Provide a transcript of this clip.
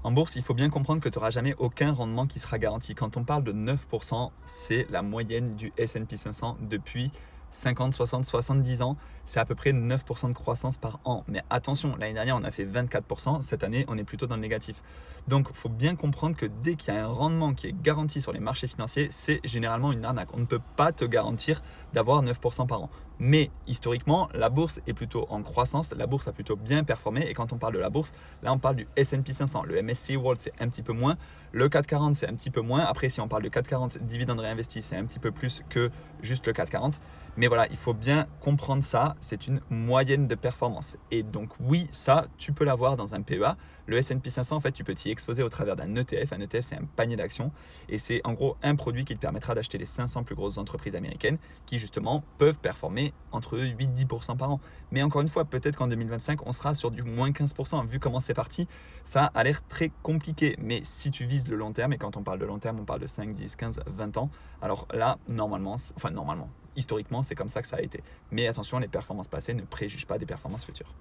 En bourse, il faut bien comprendre que tu n'auras jamais aucun rendement qui sera garanti. Quand on parle de 9%, c'est la moyenne du S&P 500 depuis 50, 60, 70 ans. C'est à peu près 9% de croissance par an. Mais attention, l'année dernière, on a fait 24%. Cette année, on est plutôt dans le négatif. Donc, il faut bien comprendre que dès qu'il y a un rendement qui est garanti sur les marchés financiers, c'est généralement une arnaque. On ne peut pas te garantir d'avoir 9% par an. Mais historiquement, la bourse est plutôt en croissance. La bourse a plutôt bien performé. Et quand on parle de la bourse, là, on parle du S&P 500. Le MSCI World, c'est un petit peu moins. Le CAC 40, c'est un petit peu moins. Après, si on parle de CAC 40 dividendes réinvestis, c'est un petit peu plus que juste le CAC 40. Mais voilà, il faut bien comprendre ça. C'est une moyenne de performance. Et donc, oui, ça, tu peux l'avoir dans un PEA. Le S&P 500, en fait, tu peux t'y exposer au travers d'un ETF. Un ETF, c'est un panier d'actions. Et c'est en gros un produit qui te permettra d'acheter les 500 plus grosses entreprises américaines qui, justement, peuvent performer entre 8-10% par an. Mais encore une fois, peut-être qu'en 2025, on sera sur du moins 15%. Vu comment c'est parti, ça a l'air très compliqué. Mais si tu vises le long terme, et quand on parle de long terme, on parle de 5, 10, 15, 20 ans, alors là, normalement, historiquement, c'est comme ça que ça a été. Mais attention, les performances passées ne préjugent pas des performances futures.